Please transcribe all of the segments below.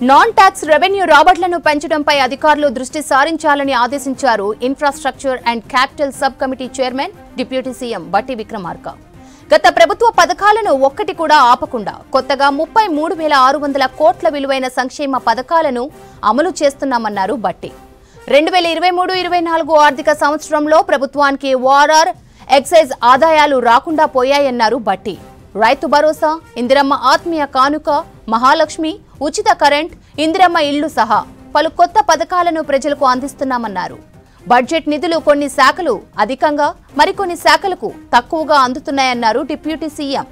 Non tax revenue రాబడులను పెంచడంపై అధికారులు దృష్టి సారించాలని ఆదేశించారు infrastructure and capital sub committee chairman deputy CM బట్టి విక్రమార్క. గత ప్రభుత్వ పథకాలను ఒక్కటి కూడా ఆపకుండా కొత్తగా 33,600 కోట్ల విలువైన సంక్షేమ పథకాలను అమలు చేస్తున్నామన్నారు బట్టి. 2023-24 ఆర్థిక సంవత్సరంలో ప్రభుత్వానికి వారార్ ఎక్సైజ్ ఆదాయాలు రాకుండా పోయాయన్నారు బట్టి. రైతు భరోసా, ఇందిరమ్మ ఆత్మీయ కానుక, మహాలక్ష్మి, ఉచిత కరెంట్, ఇందిరమ్మ ఇళ్లు సహా పలు కొత్త పథకాలను ప్రజలకు అందిస్తున్నామన్నారు. బడ్జెట్ నిధులు కొన్ని శాఖలు అధికంగా, మరికొన్ని శాఖలకు తక్కువగా అందుతున్నాయన్నారు డిప్యూటీ సీఎం.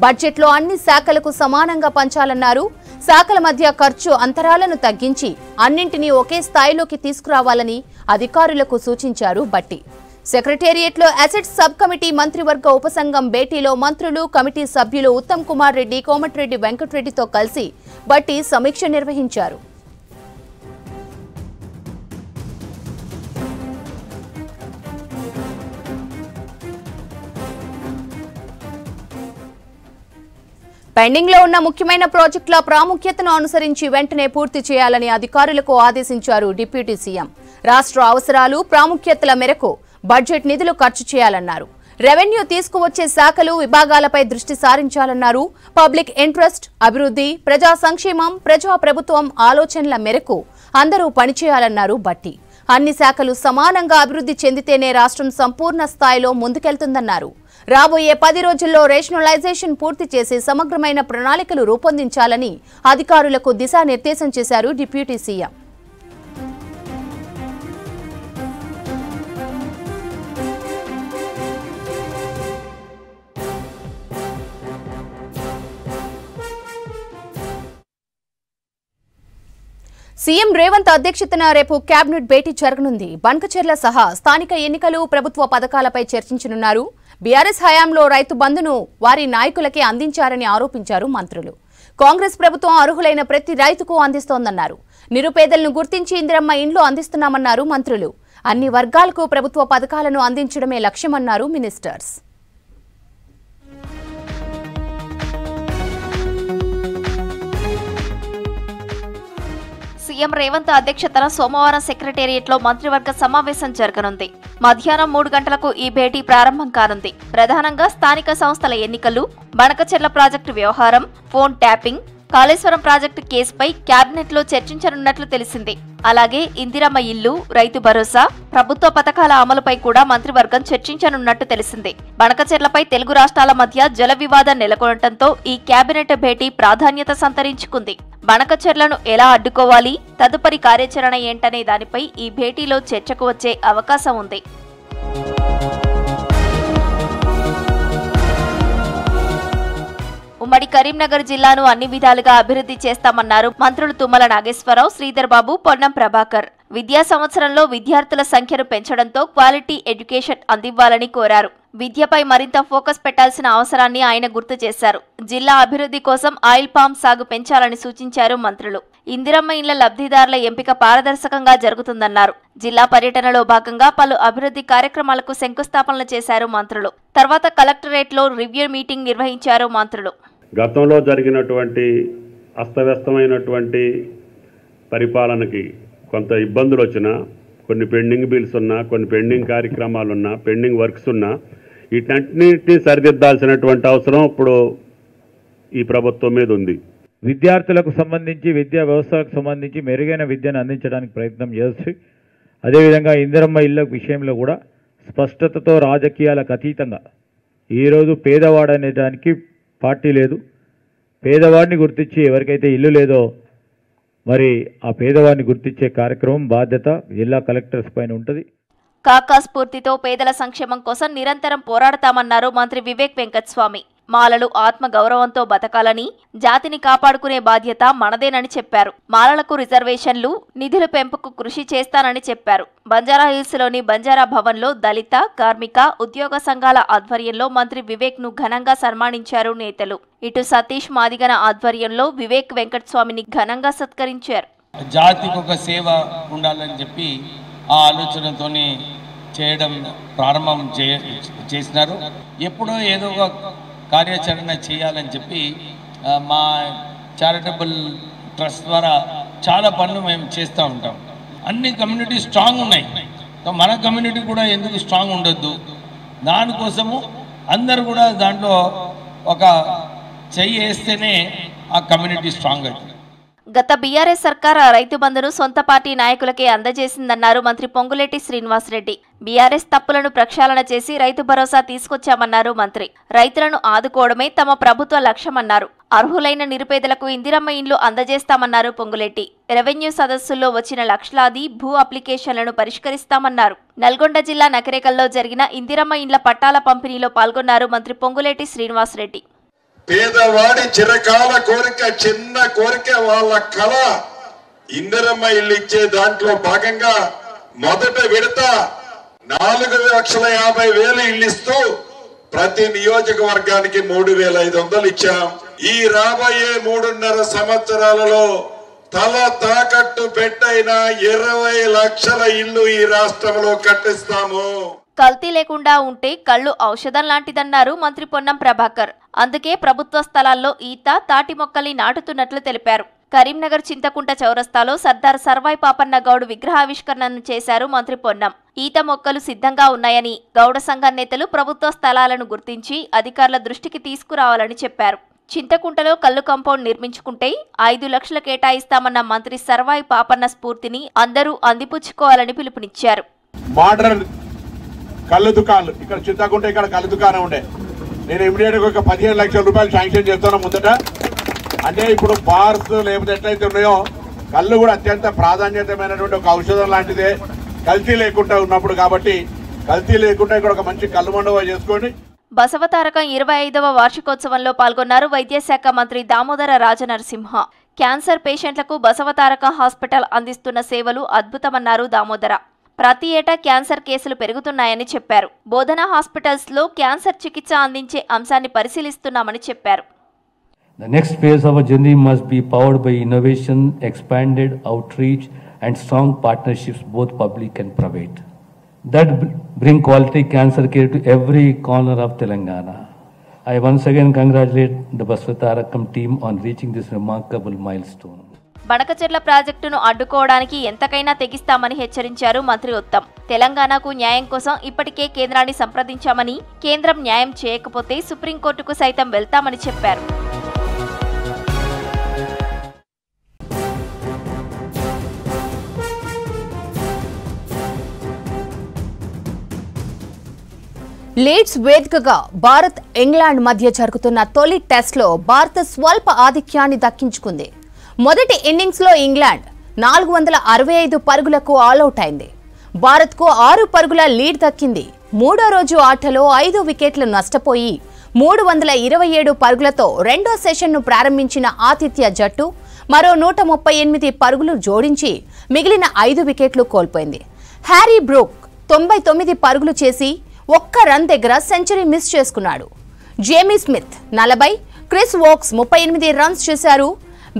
బడ్జెట్లో అన్ని శాఖలకు సమానంగా పంచాలన్నారు. శాఖల మధ్య ఖర్చు అంతరాలను తగ్గించి అన్నింటినీ ఒకే స్థాయిలోకి తీసుకురావాలని అధికారులకు సూచించారు బట్టి. సెక్రటేరియట్లో అసెట్స్ సబ్ కమిటీ మంత్రివర్గ ఉపసంఘం భేటీలో మంత్రులు, కమిటీ సభ్యులు ఉత్తమ్ కుమార్ రెడ్డి, కోమటిరెడ్డి వెంకటరెడ్డితో కలిసి బట్టి సమీక్ష నిర్వహించారు. పెండింగ్ లో ఉన్న ముఖ్యమైన ప్రాజెక్టుల ప్రాముఖ్యతను అనుసరించి వెంటనే పూర్తి చేయాలని అధికారులకు ఆదేశించారు డిప్యూటీ సీఎం. రాష్ట్ర అవసరాలు, ప్రాముఖ్యతల మేరకు బడ్జెట్ నిధులు ఖర్చు చేయాలన్నారు. రెవెన్యూ తీసుకువచ్చే శాఖలు, విభాగాలపై దృష్టి సారించాలన్నారు. పబ్లిక్ ఇంట్రెస్ట్, అభివృద్ధి, ప్రజా సంక్షేమం, ప్రజా ప్రభుత్వం ఆలోచనల మేరకు అందరూ పనిచేయాలన్నారు బట్టి. అన్ని శాఖలు సమానంగా అభివృద్ధి చెందితేనే రాష్ట్రం సంపూర్ణ స్థాయిలో ముందుకెళ్తుందన్నారు. రాబోయే 10 రోజుల్లో రేషనలైజేషన్ పూర్తి చేసి సమగ్రమైన ప్రణాళికలు రూపొందించాలని అధికారులకు దిశానిర్దేశం చేశారు డిప్యూటీ సీఎం. సీఎం రేవంత్ అధ్యక్షతన రేపు కేబినెట్ భేటీ జరగనుంది. బంకచెర్ల సహా స్థానిక ఎన్నికలు, ప్రభుత్వ పథకాలపై చర్చించనున్నారు. బీఆర్ఎస్ హయాంలో రైతు బంధును వారి నాయకులకే అందించారని ఆరోపించారు మంత్రులు. కాంగ్రెస్ ప్రభుత్వం అర్హులైన ప్రతి రైతుకు అందిస్తోందన్నారు. నిరుపేదలను గుర్తించి ఇందిరమ్మ ఇండ్లు అందిస్తున్నామన్నారు మంత్రులు. అన్ని వర్గాలకు ప్రభుత్వ పథకాలను అందించడమే లక్ష్యమన్నారు మినిస్టర్స్. సీఎం రేవంత్ అధ్యక్షతన సోమవారం సెక్రటేరియట్లో మంత్రివర్గ సమావేశం జరగనుంది. మధ్యాహ్నం 3 గంటలకు ఈ భేటీ ప్రారంభం కానుంది. ప్రధానంగా స్థానిక సంస్థల ఎన్నికలు, బనకచెర్ల ప్రాజెక్టు వ్యవహారం, ఫోన్ ట్యాపింగ్, కాళేశ్వరం ప్రాజెక్టు కేసుపై కేబినెట్లో చర్చించనున్నట్లు తెలిసింది. అలాగే ఇందిరమ్మ ఇల్లు, రైతు భరోసా, ప్రభుత్వ పథకాల అమలుపై కూడా మంత్రివర్గం చర్చించనున్నట్టు తెలిసింది. బనకచెర్లపై తెలుగు రాష్ట్రాల మధ్య జల వివాదం నెలకొనడంతో ఈ కేబినెట్ భేటీ ప్రాధాన్యత సంతరించుకుంది. బనకచెర్లను ఎలా అడ్డుకోవాలి, తదుపరి కార్యాచరణ ఏంటనే దానిపై ఈ భేటీలో చర్చకు వచ్చే అవకాశం ఉంది. ఉమ్మడి కరీంనగర్ జిల్లాను అన్ని విధాలుగా అభివృద్ధి చేస్తామన్నారు మంత్రులు తుమ్మల నాగేశ్వరరావు, శ్రీధర్ బాబు, పొన్నం ప్రభాకర్. విద్యా సంవత్సరంలో విద్యార్థుల సంఖ్యను పెంచడంతో క్వాలిటీ ఎడ్యుకేషన్ అందివ్వాలని కోరారు. విద్యపై మరింత ఫోకస్ పెట్టాల్సిన అవసరాన్ని ఆయన గుర్తు చేశారు. జిల్లా అభివృద్ధి కోసం ఆయిల్ పామ్ సాగు పెంచాలని సూచించారు మంత్రులు. ఇందిరమ్మ ఇండ్ల లబ్ధిదారుల ఎంపిక పారదర్శకంగా జరుగుతుందన్నారు. జిల్లా పర్యటనలో భాగంగా పలు అభివృద్ధి కార్యక్రమాలకు శంకుస్థాపనలు చేశారు మంత్రులు. తర్వాత కలెక్టరేట్లో రివ్యూ మీటింగ్ నిర్వహించారు మంత్రులు. గతంలో జరిగినటువంటి అస్తవ్యస్తమైనటువంటి పరిపాలనకి కొంత ఇబ్బందులు వచ్చినా, కొన్ని పెండింగ్ బిల్స్ ఉన్నా, కొన్ని పెండింగ్ కార్యక్రమాలు ఉన్నా, పెండింగ్ వర్క్స్ ఉన్నా, వీటన్నిటిని సరిదిద్దాల్సినటువంటి అవసరం ఇప్పుడు ఈ ప్రభుత్వం మీద ఉంది. విద్యార్థులకు సంబంధించి, విద్యా వ్యవస్థలకు సంబంధించి మెరుగైన విద్యను అందించడానికి ప్రయత్నం చేసి, అదేవిధంగా ఇందిరమ్మ ఇళ్ళ విషయంలో కూడా స్పష్టతతో రాజకీయాలకు అతీతంగా ఈరోజు పేదవాడు అనేదానికి పార్టీ లేదు. పేదవాడిని గుర్తించి ఎవరికైతే ఇల్లు లేదో మరి ఆ పేదవాడిని గుర్తించే కార్యక్రమం బాధ్యత జిల్లా కలెక్టర్స్ పైన ఉంటుంది. కాకా స్ఫూర్తితో పేదల సంక్షేమం కోసం నిరంతరం పోరాడతామన్నారు మంత్రి వివేక్ వెంకటస్వామి. మాలలు ఆత్మ గౌరవంతో బతకాలని, జాతిని కాపాడుకునే బాధ్యత మనదేనని చెప్పారు. మాలలకు రిజర్వేషన్లు, నిధుల పెంపుకు కృషి చేస్తానని చెప్పారు. బంజారాహిల్స్లోని బంజారా భవన్లో దళిత, కార్మిక, ఉద్యోగ సంఘాల ఆధ్వర్యంలో మంత్రి వివేక్ ను ఘనంగా సన్మానించారు నేతలు. ఇటు సతీష్ మాదిగన ఆధ్వర్యంలో వివేక్ వెంకటస్వామిని ఘనంగా సత్కరించారు. జాతికి ఒక సేవ ఉండాలని చెప్పి ఆ ఆలోచనతోనే చేయడం ప్రారంభం చేసినారు. ఎప్పుడో ఏదో ఒక కార్యాచరణ చేయాలని చెప్పి మా చారిటబుల్ ట్రస్ట్ ద్వారా చాలా పనులు మేము చేస్తూ ఉంటాం. అన్ని కమ్యూనిటీ స్ట్రాంగ్ ఉన్నాయి, మన కమ్యూనిటీ కూడా ఎందుకు స్ట్రాంగ్ ఉండొద్దు, దానికోసము అందరు కూడా దాంట్లో ఒక చెయ్యి వేస్తేనే ఆ కమ్యూనిటీ స్ట్రాంగ్ అవుతుంది. గత బీఆర్ఎస్ సర్కార్ రైతు బంధును సొంత పార్టీ నాయకులకే అందజేసిందన్నారు మంత్రి పొంగులేటి శ్రీనివాసరెడ్డి. బీఆర్ఎస్ తప్పులను ప్రక్షాళన చేసి రైతు భరోసా తీసుకొచ్చామన్నారు మంత్రి. రైతులను ఆదుకోవడమే తమ ప్రభుత్వ లక్ష్యమన్నారు. అర్హులైన నిరుపేదలకు ఇందిరమ్మ ఇండ్లు అందజేస్తామన్నారు పొంగులేటి. రెవెన్యూ సదస్సుల్లో వచ్చిన లక్షలాది భూ అప్లికేషన్లను పరిష్కరిస్తామన్నారు. నల్గొండ జిల్లా నకిరేకల్లో జరిగిన ఇందిరమ్మ ఇండ్ల పట్టాల పంపిణీలో పాల్గొన్నారు మంత్రి పొంగులేటి శ్రీనివాసరెడ్డి. పేదవాడి చిరకాల కోరిక, చిన్న కోరిక, వాళ్ళ కళ ఇందిరమ్మ ఇల్లు ఇచ్చే దాంట్లో భాగంగా మొదట విడత 4,50,000 ఇల్లు ఇస్తూ ప్రతి నియోజకవర్గానికి 3,500 ఇచ్చాం. ఈ రాబోయే 3.5 సంవత్సరాలలో తల తాకట్టు పెట్టైన 20 లక్షల ఇల్లు ఈ రాష్ట్రంలో కట్టిస్తాము. కల్తీ లేకుండా ఉంటే కళ్ళు ఔషధం లాంటిదన్నారు మంత్రి పొన్నం ప్రభాకర్. అందుకే ప్రభుత్వ స్థలాల్లో ఈత, తాటి మొక్కల్ని నాటుతున్నట్లు తెలిపారు. కరీంనగర్ చింతకుంట చౌరస్తాలో సర్దార్ సర్వాయి పాపన్న గౌడ్ విగ్రహావిష్కరణను చేశారు మంత్రి పొన్నం. ఈత మొక్కలు సిద్ధంగా ఉన్నాయని, గౌడ సంఘం నేతలు ప్రభుత్వ స్థలాలను గుర్తించి అధికారుల దృష్టికి తీసుకురావాలని చెప్పారు. చింతకుంటలో కల్లు కాంపౌండ్ నిర్మించుకుంటే 5 లక్షలు కేటాయిస్తామన్న మంత్రి సర్వాయి పాపన్న స్ఫూర్తిని అందరూ అందిపుచ్చుకోవాలని పిలుపునిచ్చారు. కళ్ళు దుకాణాలు ఇక్కడ చింతకుంటే ఇక్కడ కళ్ళు దుకాణం ఉండే, నేను ఇమీడియట్ గా ఒక 15 లక్షల రూపాయలు శాంక్షన్ చేస్తాను ముందట. అంటే ఇప్పుడు బార్స్ లేకపోతే ఎట్లయితే ఉన్నాయో కళ్ళు కూడా అత్యంత ప్రాధాన్యతమైనటువంటి ఒక ఔషధం లాంటిదే, కల్తీ లేకుండా ఉన్నప్పుడు. కాబట్టి కల్తీ లేకుండా ఇక్కడ ఒక మంచి కళ్ళు మండవ చేసుకోండి. బసవతారకం 25వ వార్షికోత్సవంలో పాల్గొన్నారు వైద్యశాఖ మంత్రి దామోదర రాజనరసింహ. క్యాన్సర్ పేషెంట్లకు బసవతారక హాస్పిటల్ అందిస్తున్న సేవలు అద్భుతమన్నారు దామోదర. ప్రతి ఏటా క్యాన్సర్ కేసులు పెరుగుతున్నాయని చెప్పారు. బోధన హాస్పిటల్స్ లో క్యాన్సర్ చికిత్స అందించే అంశాన్ని పరిశీలిస్తున్నామని చెప్పారు. The next phase of our journey must be powered by innovation, expanded outreach and strong partnerships, both public and private, that bring quality cancer care to every corner of Telangana. I once again congratulate the Basavatarakam team on reaching this remarkable milestone. Banakacherla ప్రాజెక్టును అడ్డుకోవడానికి ఎంతకైనా తెగిస్తామని హెచ్చరించారు మంత్రి ఉత్తమ్. తెలంగాణకు న్యాయం కోసం ఇప్పటికే కేంద్రాన్ని సంప్రదించామని, కేంద్రం న్యాయం చేయకపోతే సుప్రీంకోర్టుకు సైతం వెళ్తామని చెప్పారు. లీడ్స్ వేదికగా భారత్ ఇంగ్లాండ్ మధ్య జరుగుతున్న తొలి టెస్ట్లో భారత్ స్వల్ప ఆధిక్యాన్ని దక్కించుకుంది. మొదటి ఇన్నింగ్స్లో ఇంగ్లాండ్ 465 పరుగులకు ఆలౌట్ అయింది. భారత్కు 6 పరుగుల లీడ్ దక్కింది. మూడో రోజు ఆటలో 5 వికెట్లు నష్టపోయి 327 పరుగులతో రెండో సెషన్ను ప్రారంభించిన ఆతిథ్య జట్టు మరో 138 పరుగులు జోడించి మిగిలిన 5 వికెట్లు కోల్పోయింది. హ్యారీ బ్రూక్ 99 పరుగులు చేసి ఒక్క రన్ దగ్గర సెంచరీ మిస్ చేసుకున్నాడు. Jamie Smith 40, Chris Woakes 38 runs చేశారు.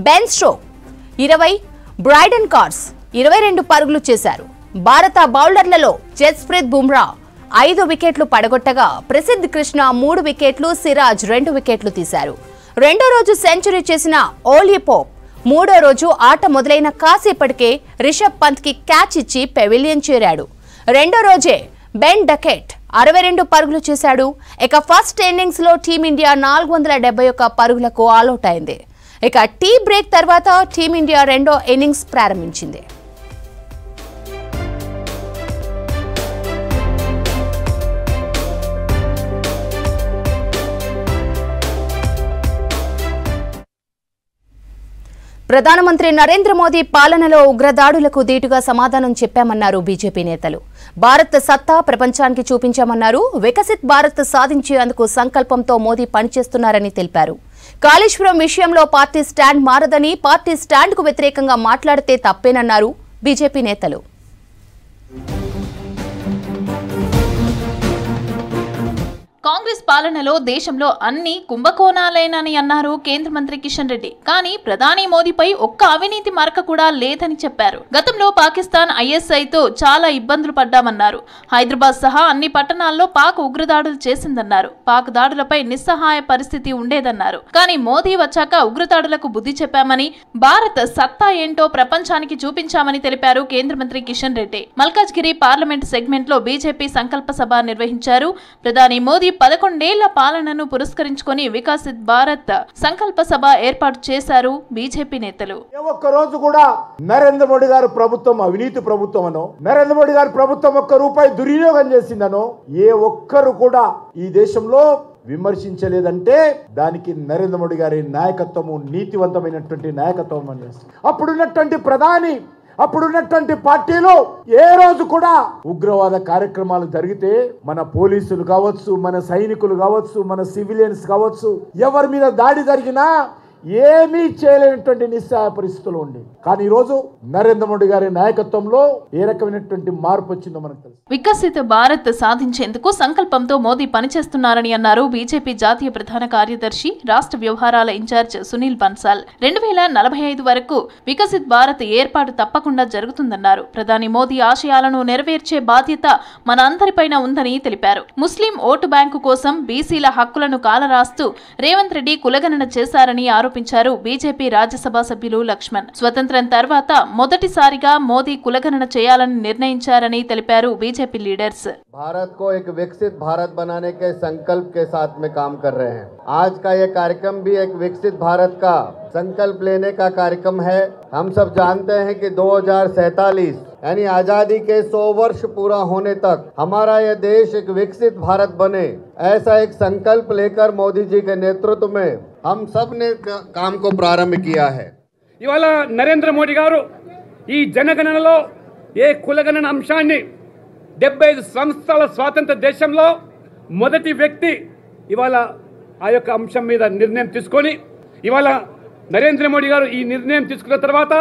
బెన్ స్టోక్ 20, బ్రైడన్ కార్స్ 22 పరుగులు చేశారు. భారత బౌలర్లలో జస్ప్రీత్ బుమ్రా 5 వికెట్లు పడగొట్టగా ప్రసిద్ధ్ కృష్ణ 3 వికెట్లు, సిరాజ్ 2 వికెట్లు తీశారు. రెండో రోజు సెంచరీ చేసిన ఓలీ పోప్ మూడో రోజు ఆట మొదలైన కాసేపటికే రిషబ్ పంత్కి క్యాచ్ ఇచ్చి పెవిలియన్ చేరాడు. రెండో రోజే బెన్ డకెట్ 62 పరుగులు చేశాడు. ఇక ఫస్ట్ ఇన్నింగ్స్ లో టీమిండియా 471 పరుగులకు ఆలౌట్ అయింది. ఇక టీ బ్రేక్ తర్వాత టీమిండియా రెండో ఇన్నింగ్స్ ప్రారంభించింది. ప్రధానమంత్రి నరేంద్ర మోదీ పాలనలో ఉగ్రదాడులకు దీటుగా సమాధానం చెప్పామన్నారు బీజేపీ నేతలు. భారత్ సత్తా ప్రపంచానికి చూపించామన్నారు. వికసిత్ భారత్ సాధించేందుకు సంకల్పంతో మోదీ పనిచేస్తున్నారని తెలిపారు. కాళేశ్వరం విషయంలో పార్టీ స్టాండ్ మారదని, పార్టీ స్టాండ్కు వ్యతిరేకంగా మాట్లాడితే తప్పేనన్నారు బీజేపీ నేతలు. కాంగ్రెస్ పాలనలో దేశంలో అన్ని కుంభకోణాలేనని అన్నారు కేంద్ర మంత్రి కిషన్ రెడ్డి. కానీ ప్రధాని మోదీపై ఒక్క అవినీతి మరక కూడా లేదని చెప్పారు. గతంలో పాకిస్తాన్ ఐఎస్ఐతో చాలా ఇబ్బందులు పడ్డామన్నారు. హైదరాబాద్ సహా అన్ని పట్టణాల్లో పాక్ ఉగ్రదాడులు చేసిందన్నారు. పాక్ దాడులపై నిస్సహాయ పరిస్థితి ఉండేదన్నారు. కానీ మోదీ వచ్చాక ఉగ్రదాడులకు బుద్ధి చెప్పామని, భారత్ సత్తా ఏంటో ప్రపంచానికి చూపించామని తెలిపారు కేంద్ర మంత్రి కిషన్ రెడ్డి. మల్కాజ్గిరి పార్లమెంట్ సెగ్మెంట్ లో బీజేపీ సంకల్ప సభ నిర్వహించారు. ప్రధాని మోదీ 11 ఏళ్ల పాలనను పురస్కరించుకొని వికసిత్ భారత్ సంకల్ప సభ ఏర్పాటు చేశారు బీజేపీ నేతలు. ఒక్క రోజు కూడా నరేంద్ర మోడీ గారి ప్రభుత్వం అవినీతి ప్రభుత్వం అనో, నరేంద్ర మోడీ గారి ప్రభుత్వం ₹1 దుర్వినియోగం చేసిందనో ఏ ఒక్కరు కూడా ఈ దేశంలో విమర్శించలేదంటే దానికి నరేంద్ర మోడీ గారి నాయకత్వము నీతివంతమైనటువంటి నాయకత్వం అని చేస్తుంది. అప్పుడున్నటువంటి ప్రధాని, అప్పుడున్నటువంటి పార్టీలు ఏ రోజు కూడా ఉగ్రవాద కార్యక్రమాలు జరిగితే మన పోలీసులు కావచ్చు, మన సైనికులు కావచ్చు, మన సివిలియన్స్ కావచ్చు, ఎవరి మీద దాడి జరిగినా ఏమీ చేయలేనటువంటి నిస్సహాయ పరిస్థితులు ఉండి, కానీ ఈ రోజు నరేంద్ర మోడీ గారి నాయకత్వంలో ఏ రకమైనటువంటి మార్పు వచ్చిందో మనకు తెలుసు. వికసిత భారత్ సాధించేందుకు సంకల్పంతో మోదీ పనిచేస్తున్నారని అన్నారు బీజేపీ జాతీయ ప్రధాన కార్యదర్శి, రాష్ట్ర వ్యవహారాల ఇన్ఛార్జ్ సునీల్ బన్సాల్. 2045 వరకు వికసిత్ భారత్ ఏర్పాటు తప్పకుండా జరుగుతుందన్నారు. ప్రధాని మోదీ ఆశయాలను నెరవేర్చే బాధ్యత మన అందరిపైన ఉందని తెలిపారు. ముస్లిం ఓటు బ్యాంకు కోసం బీసీల హక్కులను కాలరాస్తూ రేవంత్ రెడ్డి కులగణన చేశారని ఆరోపించారు బీజేపీ రాజ్యసభ సభ్యులు లక్ష్మణ్. స్వతంత్రం తర్వాత మొదటిసారిగా మోదీ కులగణన చేయాలని నిర్ణయించారని తెలిపారు బీజేపీ లీడర్స్. भारत को एक विकसित भारत बनाने के संकल्प के साथ में काम कर रहे हैं. आज का ये कार्यक्रम भी एक विकसित भारत का संकल्प लेने का कार्यक्रम है. हम सब जानते हैं कि 2047 यानी आजादी के 100 वर्ष पूरा होने तक हमारा यह देश एक विकसित भारत बने, ऐसा एक संकल्प लेकर मोदी जी के नेतृत्व में हम सब ने काम को प्रारंभ किया है. ఇవాళ నరేంద్ర మోడీ గారు ఈ జనగణనలో ఏ కులగణన అంశాన్ని 75 సంవత్సరాల స్వాతంత్ర దేశంలో మొదటి వ్యక్తి ఇవాళ ఆ యొక్క అంశం మీద నిర్ణయం తీసుకొని, ఇవాళ నరేంద్ర మోడీ గారు ఈ నిర్ణయం తీసుకున్న తర్వాత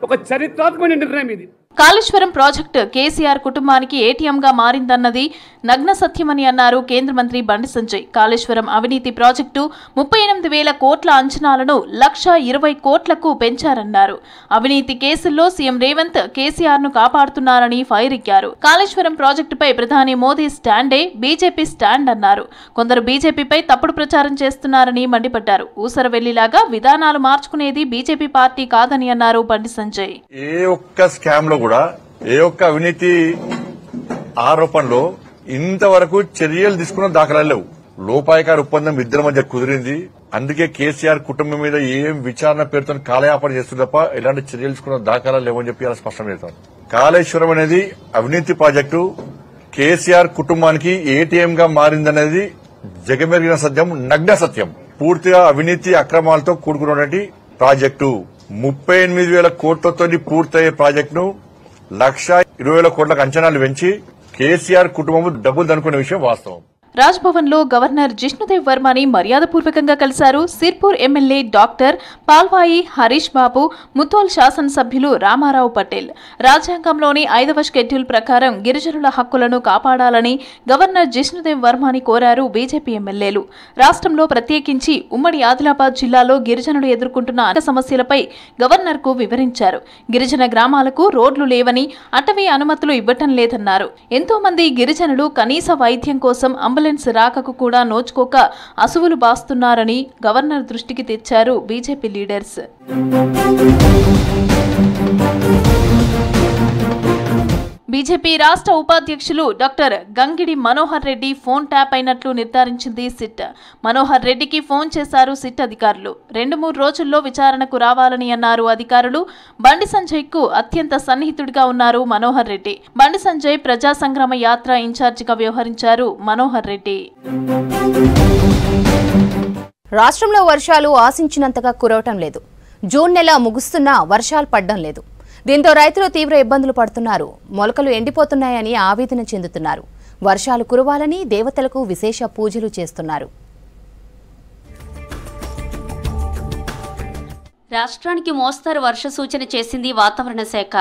ఒక చరిత్రాత్మక నిర్ణయం ఇది. కాళేశ్వరం ప్రాజెక్టు కేసీఆర్ కుటుంబానికి ఏటీఎంగా మారిందన్నది నగ్న సత్యమని అన్నారు కేంద్ర మంత్రి బండి సంజయ్. కాళేశ్వరం అవినీతి ప్రాజెక్టు 38,000 కోట్ల అంచనాలను 1,20 కోట్లకు పెంచారన్నారు. అవినీతి కేసుల్లో సీఎం రేవంత్ కేసీఆర్ ను కాపాడుతున్నారని ఫైర్ ఇచ్చారు. కాళేశ్వరం ప్రాజెక్టుపై ప్రధాని మోదీ స్టాండే బీజేపీ స్టాండ్ అన్నారు. కొందరు బీజేపీపై తప్పుడు ప్రచారం చేస్తున్నారని మండిపడ్డారు. ఊసరవెల్లిలాగా విధానాలు మార్చుకునేది బీజేపీ పార్టీ కాదని అన్నారు బండి సంజయ్. కూడా ఏ ఒక్క అవినీతి ఆరోపణలో ఇంతవరకు చర్యలు తీసుకున్న దాఖలాలు లేవు. లోపాయకార ఒప్పందం ఇద్దరి మధ్య కుదిరింది. అందుకే కేసీఆర్ కుటుంబం మీద ఏం విచారణ పేరుతో కాలయాపన చేస్తుంది తప్ప ఎలాంటి చర్యలు తీసుకున్న దాఖలాలు లేవని చెప్పి అలా స్పష్టం చేస్తారు. కాళేశ్వరం అనేది అవినీతి ప్రాజెక్టు కేసీఆర్ కుటుంబానికి ఏటీఎం గా మారిందనేది జగమెరిగిన సత్యం, నగ్న సత్యం. పూర్తిగా అవినీతి అక్రమాలతో కూడుకున్నటువంటి ప్రాజెక్టు 38,000 కోట్లతో పూర్తయ్యే ప్రాజెక్టును 1,20,000 కోట్లకు అంచనాలు పెంచి కేసీఆర్ కుటుంబం డబ్బులు దనుకునే విషయం వాస్తవం. రాజ్భవన్ లో గవర్నర్ జిష్ణుదేవ్ వర్మని మర్యాదపూర్వకంగా కలిశారు సిర్పూర్ ఎమ్మెల్యే డాక్టర్ పాల్వాయి హరీష్ బాబు, ముథోల్ శాసనసభ్యులు రామారావు పటేల్. రాజ్యాంగంలోని 5వ షెడ్యూల్ ప్రకారం గిరిజనుల హక్కులను కాపాడాలని గవర్నర్ జిష్ణుదేవ్ వర్మని కోరారు బీజేపీ ఎమ్మెల్యేలు. రాష్ట్రంలో ప్రత్యేకించి ఉమ్మడి ఆదిలాబాద్ జిల్లాలో గిరిజనులు ఎదుర్కొంటున్న అనేక సమస్యలపై గవర్నర్ కు వివరించారు. గిరిజన గ్రామాలకు రోడ్లు లేవని, అటవీ అనుమతులు ఇవ్వటం లేదన్నారు. ఎంతో మంది గిరిజనులు కనీస వైద్యం కోసం అంబులెన్స్ రాకకు కూడా నోచుకోక అసువులు బాస్తున్నారని గవర్నర్ దృష్టికి తెచ్చారు బీజేపీ లీడర్స్. బీజేపీ రాష్ట్ర ఉపాధ్యక్షులు doctor Gangidi Manohar Reddy phone tap అయినట్లు నిర్ధారించింది సిట్. మనోహర్ రెడ్డికి ఫోన్ చేశారు సిట్ అధికారులు. 2-3 రోజుల్లో విచారణకు రావాలని అన్నారు అధికారులు. బండి సంజయ్ కు అత్యంత సన్నిహితుడిగా ఉన్నారు మనోహర్ రెడ్డి. బండి సంజయ్ ప్రజా సంగ్రామ యాత్ర ఇన్ఛార్జిగా వ్యవహరించారు మనోహర్ రెడ్డి. రాష్ట్రంలో వర్షాలు ఆశించినంతగా కురవటం లేదు. జూన్ నెల ముగుస్తున్నా వర్షాలు పడడం లేదు. దీంతో రైతులు తీవ్ర ఇబ్బందులు పడుతున్నారు. మొలకలు ఎండిపోతున్నాయని ఆవేదన చెందుతున్నారు. వర్షాలు కురవాలని దేవతలకు విశేష పూజలు చేస్తున్నారు. రాష్ట్రానికి మోస్తరు వర్ష సూచన చేసింది వాతావరణ శాఖ.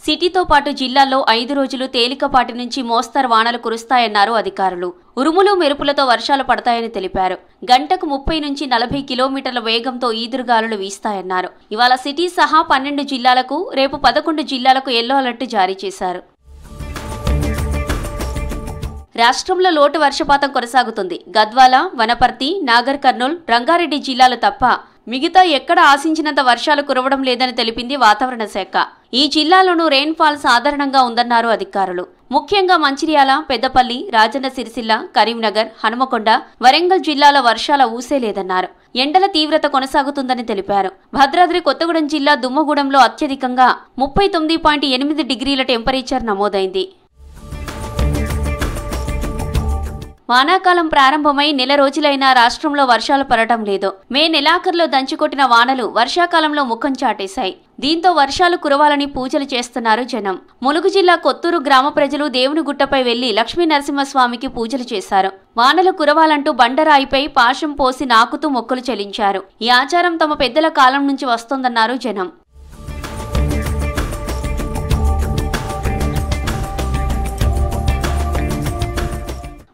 సిటీతో పాటు జిల్లాల్లో 5 రోజులు తేలికపాటి నుంచి మోస్తరు వానలు కురుస్తాయన్నారు అధికారులు. ఉరుములు మెరుపులతో వర్షాలు పడతాయని తెలిపారు. గంటకు 30 నుంచి 40 కిలోమీటర్ల వేగంతో ఈదురుగాలులు వీస్తాయన్నారు. ఇవాళ సిటీ సహా 12 జిల్లాలకు, రేపు 11 జిల్లాలకు ఎల్లో అలర్ట్ జారీ చేశారు. రాష్ట్రంలో లోటు వర్షపాతం కొనసాగుతుంది. గద్వాల, వనపర్తి, నాగర్ కర్నూల్, రంగారెడ్డి జిల్లాలు తప్ప మిగతా ఎక్కడ ఆశించినంత వర్షాలు కురవడం లేదని తెలిపింది వాతావరణ శాఖ. ఈ జిల్లాలోనూ రెయిన్ఫాల్ సాధారణంగా ఉందన్నారు అధికారులు. ముఖ్యంగా మంచిర్యాల, పెద్దపల్లి, రాజన్న సిరిసిల్ల, కరీంనగర్, హనుమకొండ, వరంగల్ జిల్లాల వర్షాల ఊసే లేదన్నారు. ఎండల తీవ్రత కొనసాగుతుందని తెలిపారు. భద్రాద్రి కొత్తగూడెం జిల్లా దుమ్మగూడెంలో అత్యధికంగా 39.8 డిగ్రీల టెంపరేచర్ నమోదైంది. వానాకాలం ప్రారంభమై నెల రోజులైనా రాష్ట్రంలో వర్షాలు పడటం లేదు. మే నెలాఖరులో దంచుకొట్టిన వానలు వర్షాకాలంలో ముఖం చాటేశాయి. దీంతో వర్షాలు కురవాలని పూజలు చేస్తున్నారు జనం. ములుగు జిల్లా కొత్తూరు గ్రామ ప్రజలు దేవునిగుట్టపై వెళ్లి లక్ష్మీ నరసింహస్వామికి పూజలు చేశారు. వానలు కురవాలంటూ బండరాయిపై పాశం పోసి నాకుతూ మొక్కులు చెల్లించారు. ఈ ఆచారం తమ పెద్దల కాలం నుంచి వస్తోందన్నారు జనం.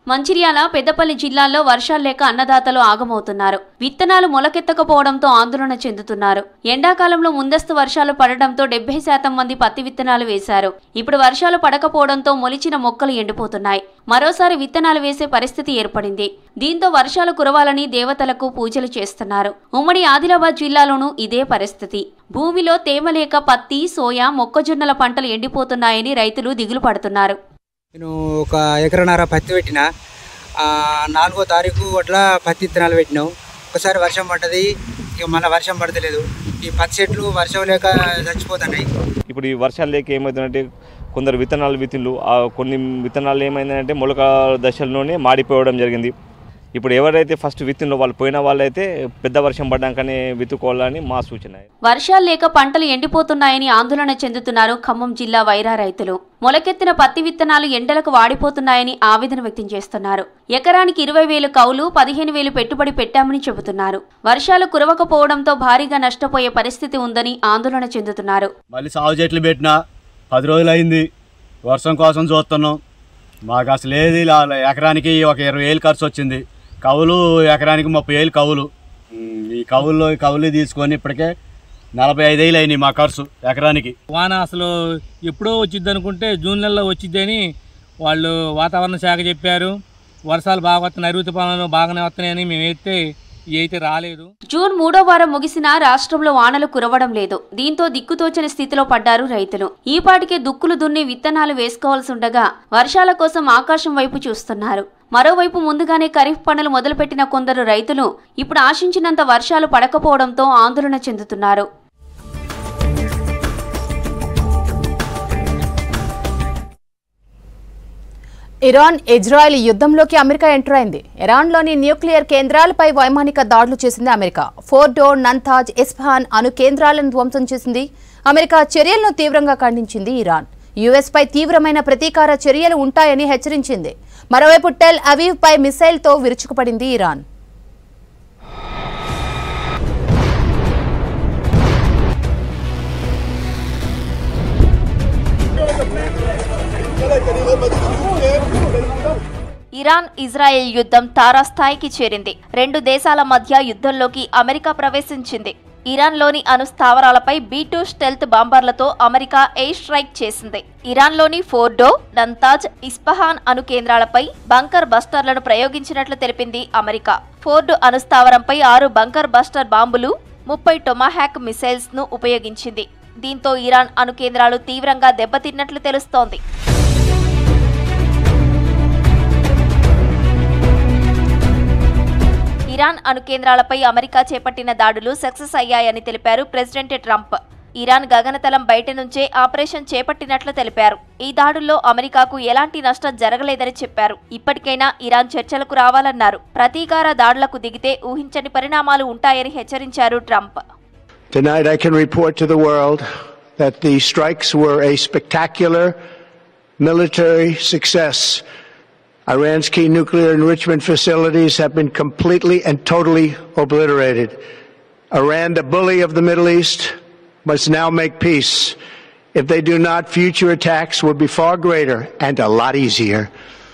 మంచిర్యాల, పెద్దపల్లి జిల్లాల్లో వర్షాలు లేక అన్నదాతలు ఆగమవుతున్నారు. విత్తనాలు మొలకెత్తకపోవడంతో ఆందోళన చెందుతున్నారు. ఎండాకాలంలో ముందస్తు వర్షాలు పడడంతో 70% మంది పత్తి విత్తనాలు వేశారు. ఇప్పుడు వర్షాలు పడకపోవడంతో మొలిచిన మొక్కలు ఎండిపోతున్నాయి. మరోసారి విత్తనాలు వేసే పరిస్థితి ఏర్పడింది. దీంతో వర్షాలు కురవాలని దేవతలకు పూజలు చేస్తున్నారు. ఉమ్మడి ఆదిలాబాద్ జిల్లాలోనూ ఇదే పరిస్థితి. భూమిలో తేమ లేక పత్తి, సోయా, మొక్కజొన్నల పంటలు ఎండిపోతున్నాయని రైతులు దిగులు పడుతున్నారు. నేను 1 ఎకరన్నర పత్తి పెట్టిన, 4వ తారీఖు అట్లా పత్తి విత్తనాలు పెట్టినాం. ఒకసారి వర్షం పడ్డది, ఇక మళ్ళీ వర్షం పడతలేదు. ఈ పత్తి చెట్లు వర్షం లేక చచ్చిపోతున్నాయి. ఇప్పుడు ఈ వర్షాలు లేక ఏమవుతుందంటే కొందరు విత్తనాలు కొన్ని విత్తనాలు ఏమైందంటే మొలక దశల్లోనే మాడిపోవడం జరిగింది. ఇప్పుడు ఎవరైతే ఫస్ట్ విత్తినో వాళ్ళు పోయిన వాళ్ళైతే పెద్ద వర్షం పడ్డాకనే విత్తుకోవాలని మా సూచన. వర్షాలు లేక పంటలు ఎండిపోతున్నాయని ఆందోళన చెందుతున్నారు ఖమ్మం జిల్లా వైరా రైతులు. మొలకెత్తిన పత్తి విత్తనాలు ఎండలకు వాడిపోతున్నాయని ఆవేదన వ్యక్తం చేస్తున్నారు. ఎకరానికి 20,000 కౌలు, 15,000 పెట్టుబడి పెట్టామని చెబుతున్నారు. వర్షాలు కురవకపోవడంతో భారీగా నష్టపోయే పరిస్థితి ఉందని ఆందోళన చెందుతున్నారు. మళ్ళీ సాగు చెట్లు పెట్టినా 10 రోజులు అయింది, వర్షం కోసం చూస్తున్నాం. మాకు అసలు ఏది ఎకరానికి ఒక 20,000 ఖర్చు వచ్చింది. కవులు ఎకరానికి 30,000 కవులు. ఈ కవులు తీసుకొని ఇప్పటికే 45,000 అయినాయి మా ఖర్చు ఎకరానికి. వాన అసలు ఎప్పుడో వచ్చింది అనుకుంటే జూన్ నెలలో వచ్చిద్దని వాళ్ళు వాతావరణ శాఖ చెప్పారు. వర్షాలు బాగా వస్తున్నాయి, నైరుతి పనులు బాగానే వస్తున్నాయని మేమైతే అయితే రాలేదు. జూన్ 3వ వారం ముగిసినా రాష్ట్రంలో వానలు కురవడం లేదు. దీంతో దిక్కుతోచని స్థితిలో పడ్డారు రైతులు. ఈపాటికే దుక్కులు దున్ని విత్తనాలు వేసుకోవాల్సి ఉండగా వర్షాల కోసం ఆకాశం వైపు చూస్తున్నారు. మరోవైపు ముందుగానే ఖరీఫ్ పనులు మొదలుపెట్టిన కొందరు రైతులు ఇప్పుడు ఆశించినంత వర్షాలు పడకపోవడంతో ఆందోళన చెందుతున్నారు. ఇరాన్ ఇజ్రాయెల్ యుద్ధంలోకి అమెరికా ఎంటర్ అయింది. ఇరాన్లోని న్యూక్లియర్ కేంద్రాలపై వైమానిక దాడులు చేసింది అమెరికా. ఫోర్డో, నంతాజ్, ఇస్ఫహాన్ అణు కేంద్రాలను ధ్వంసం చేసింది. అమెరికా చర్యలను తీవ్రంగా ఖండించింది ఇరాన్. యుఎస్ పై తీవ్రమైన ప్రతీకార చర్యలు ఉంటాయని హెచ్చరించింది. మరోవైపు టెల్ అవీవ్ పై మిసైల్తో విరుచుకుపడింది ఇరాన్. ఇరాన్ ఇజ్రాయెల్ యుద్ధం తారాస్థాయికి చేరింది. 2 దేశాల మధ్య యుద్ధంలోకి అమెరికా ప్రవేశించింది. ఇరాన్లోని అణు స్థావరాలపై B-2 స్టెల్త్ బాంబర్లతో అమెరికా ఎయిర్ స్ట్రైక్ చేసింది. ఇరాన్లోని ఫోర్డో, నంతాజ్, ఇస్ఫహాన్ అణు కేంద్రాలపై బంకర్ బస్టర్లను ప్రయోగించినట్లు తెలిపింది అమెరికా. ఫోర్డో అణు స్థావరంపై 6 బంకర్ బస్టర్ బాంబులు, 30 టొమాహాక్ మిసైల్స్ ను ఉపయోగించింది. దీంతో ఇరాన్ అణు కేంద్రాలు తీవ్రంగా దెబ్బతిన్నట్లు తెలుస్తోంది. ఇరాన్ అణు కేంద్రాలపై అమెరికా చేపట్టిన దాడులు సక్సెస్ అయ్యాయని తెలిపారు ప్రెసిడెంట్ ట్రంప్. ఇరాన్ గగనతలం బయట నుంచే ఆపరేషన్ చేపట్టినట్లు తెలిపారు. ఈ దాడుల్లో అమెరికాకు ఎలాంటి నష్టం జరగలేదని చెప్పారు. ఇప్పటికైనా ఇరాన్ చర్చలకు రావాలన్నారు. ప్రతీకార దాడులకు దిగితే ఊహించని పరిణామాలు ఉంటాయని హెచ్చరించారు Trump. Tonight I can report to the world that the strikes were a spectacular military success. Iran's key nuclear enrichment facilities have been completely and totally obliterated. Iran, the bully of the Middle East, must now make peace. If they do not, future attacks will be far greater and a lot easier.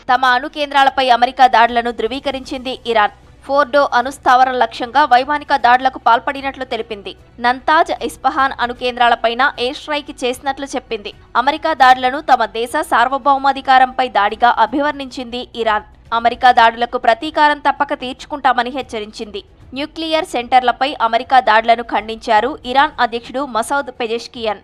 తమ అణు కేంద్రాలపై America దాడులను ధృవీకరించింది Iran. Fordow అణు స్థావరం లక్ష్యంగా వైమానిక దాడులకు పాల్పడినట్లు తెలిపింది. నంతాజ్, ఇస్ఫహాన్ అణు కేంద్రాలపైన ఎయిర్ స్ట్రైక్ చేసినట్లు చెప్పింది. అమెరికా దాడులను తమ దేశ సార్వభౌమాధికారంపై దాడిగా అభివర్ణించింది ఇరాన్. అమెరికా దాడులకు ప్రతీకారం తప్పక తీర్చుకుంటామని హెచ్చరించింది. న్యూక్లియర్ సెంటర్లపై అమెరికా దాడులను ఖండించారు ఇరాన్ అధ్యక్షుడు మసౌద్ పెజెష్కియాన్.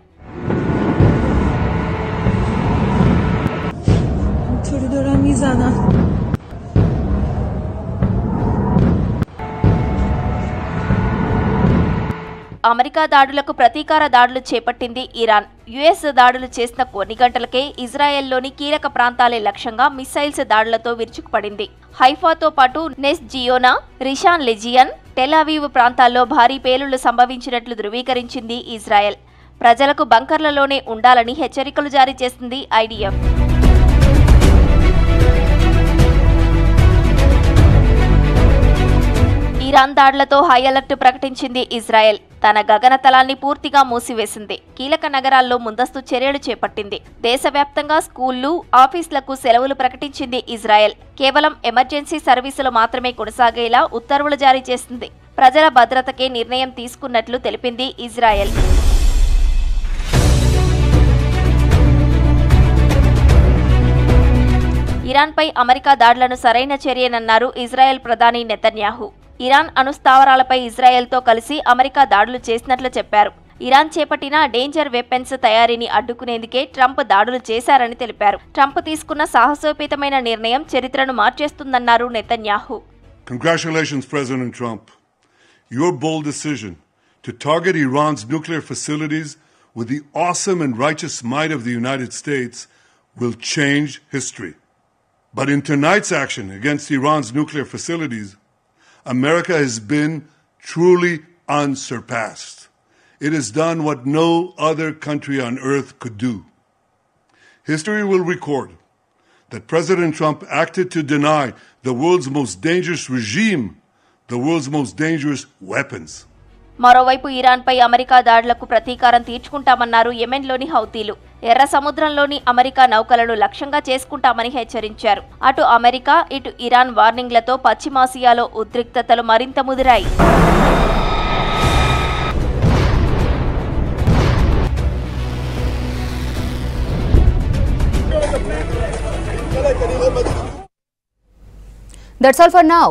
అమెరికా దాడులకు ప్రతీకార దాడులు చేపట్టింది ఇరాన్. యుఎస్ దాడులు చేసిన కొన్ని గంటలకే ఇజ్రాయెల్లోని కీలక ప్రాంతాలే లక్ష్యంగా మిస్సైల్స్ దాడులతో విరుచుకుపడింది. హైఫాతో పాటు నెస్ జియోనా, రిషాన్ లెజియన్, టెల్-అవీవ్ ప్రాంతాల్లో భారీ పేలుళ్లు సంభవించినట్లు ధృవీకరించింది ఇజ్రాయెల్. ప్రజలకు బంకర్లలోనే ఉండాలని హెచ్చరికలు జారీ చేసింది ఐడిఎఫ్. ఇరాన్ దాడులతో హై అలర్ట్ ప్రకటించింది ఇజ్రాయెల్. తన గగనతలాన్ని పూర్తిగా మూసివేసింది. కీలక నగరాల్లో ముందస్తు చర్యలు చేపట్టింది. దేశవ్యాప్తంగా స్కూళ్లు, ఆఫీసులకు సెలవులు ప్రకటించింది ఇజ్రాయెల్. కేవలం ఎమర్జెన్సీ సర్వీసులు మాత్రమే కొనసాగేలా ఉత్తర్వులు జారీ చేసింది. ప్రజల భద్రతకే నిర్ణయం తీసుకున్నట్లు తెలిపింది ఇజ్రాయెల్. ఇరాన్పై అమెరికా దాడులను సరైన చర్యనన్నారు ఇజ్రాయెల్ ప్రధాని నెతన్యాహు. ఇరాన్ అణు స్థావరాలపై ఇజ్రాయెల్తో కలిసి అమెరికా దాడులు చేసినట్లు చెప్పారు. ఇరాన్ చేపట్టిన డేంజర్ వెపన్స్ తయారీని అడ్డుకునేందుకే ట్రంప్ దాడులు చేశారని తెలిపారు. ట్రంప్ తీసుకున్న సాహసోపేతమైన నిర్ణయం చరిత్రను మార్చేస్తుందన్నారు Netanyahu. Congratulations, President Trump. Your bold decision to target Iran's nuclear facilities with the awesome and righteous might of the United States will change history. But in tonight's action against Iran's nuclear facilities, America has been truly unsurpassed. It has done what no other country on earth could do. History will record that President Trump acted to deny the world's most dangerous regime the world's most dangerous weapons. మరోవైపు ఇరాన్పై America దాడులకు ప్రతీకారం తీర్చుకుంటామన్నారు యెమెన్లోని హౌతీలు. ఎర్ర సముద్రంలోని America నౌకలను లక్ష్యంగా చేసుకుంటామని హెచ్చరించారు. అటు America, ఇటు ఇరాన్ వార్నింగ్లతో పశ్చిమాసియాలో ఉద్రిక్తతలు మరింత ముదిరాయి. That's all for now.